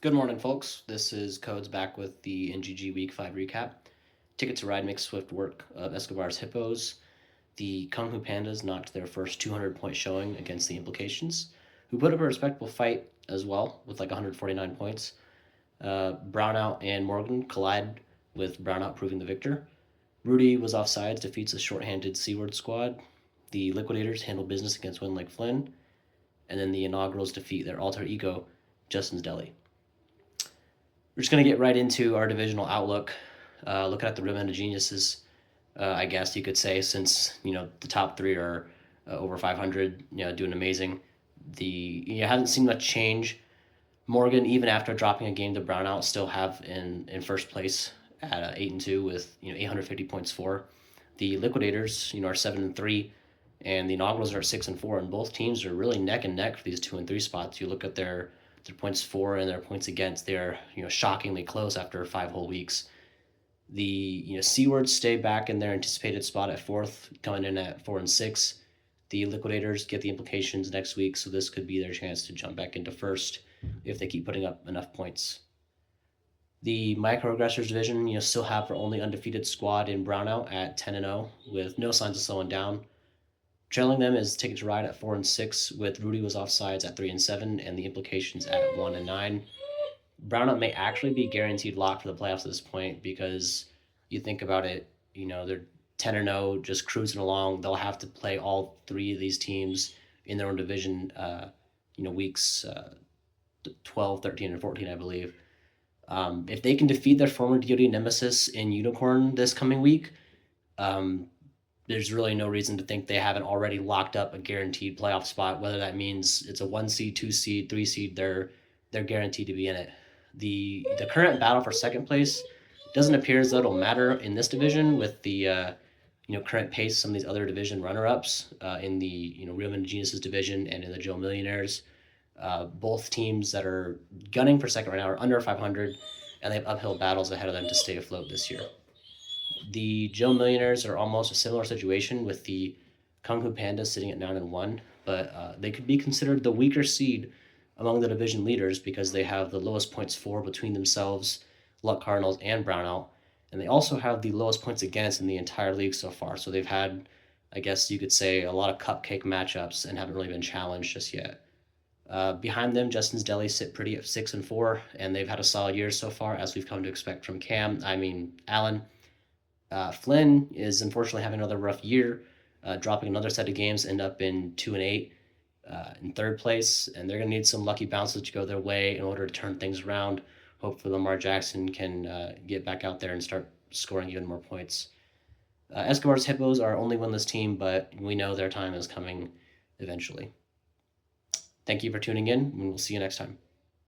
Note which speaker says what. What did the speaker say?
Speaker 1: Good morning, folks. This is Codes back with the NGG Week 5 recap. Ticket to Ride makes swift work of Escobar's Hippos. The Kung Fu Pandas knocked their first 200-point showing against the Implications, who put up a respectable fight as well with like 149 points. Brownout and Morgan collide with Brownout proving the victor. Rudy was offsides, defeats the shorthanded Seaward squad. The Liquidators handle business against Win Lake Flynn. And then the Inaugurals defeat their alter ego, Justin's Deli. We're just going to get right into our divisional outlook. Looking at the Rim of Geniuses, I guess you could say, since the top three are over 500, doing amazing. Hasn't seen much change. Morgan, even after dropping a game to Brownout, still have in first place at 8-2 with 850 points for. The Liquidators, are 7-3, and the Inaugurals are at 6-4, and both teams are really neck and neck for these 2 and 3 spots. You look at their points for and their points against, they're shockingly close after 5 whole weeks. The Seawards stay back in their anticipated spot at 4th, coming in at 4-6. The Liquidators get the Implications next week, so this could be their chance to jump back into 1st if they keep putting up enough points. The Microaggressors division, still have their only undefeated squad in Brownout at 10-0, with no signs of slowing down. Trailing them is Ticket to Ride at 4-6, with Rudy was offsides at 3-7, and the Implications at 1-9. Brownout may actually be guaranteed locked for the playoffs at this point because you think about it, they're 10-0, just cruising along. They'll have to play all 3 of these teams in their own division, weeks 12, 13, and 14, I believe. If they can defeat their former DoD nemesis in Unicorn this coming week, there's really no reason to think they haven't already locked up a guaranteed playoff spot. Whether that means it's a 1 seed, 2 seed, 3 seed, they're guaranteed to be in it. The current battle for second place doesn't appear as though it'll matter in this division with the current pace of some of these other division runner-ups in the Real Men Geniuses division and in the Joe Millionaires. Both teams that are gunning for second right now are under 500, and they have uphill battles ahead of them to stay afloat this year. The Joe Millionaires are almost a similar situation with the Kung Fu Pandas sitting at 9-1, but they could be considered the weaker seed among the division leaders because they have the lowest points for between themselves, Luck Cardinals, and Brownout, and they also have the lowest points against in the entire league so far. So they've had, I guess you could say, a lot of cupcake matchups and haven't really been challenged just yet. Behind them, Justin's Deli sit pretty at 6-4, and they've had a solid year so far, as we've come to expect from Alan. Flynn is unfortunately having another rough year, dropping another set of games, end up in 2-8 in 3rd place, and they're going to need some lucky bounces to go their way in order to turn things around. Hopefully Lamar Jackson can get back out there and start scoring even more points. Escobar's Hippos are our only winless team, but we know their time is coming eventually. Thank you for tuning in, and we'll see you next time.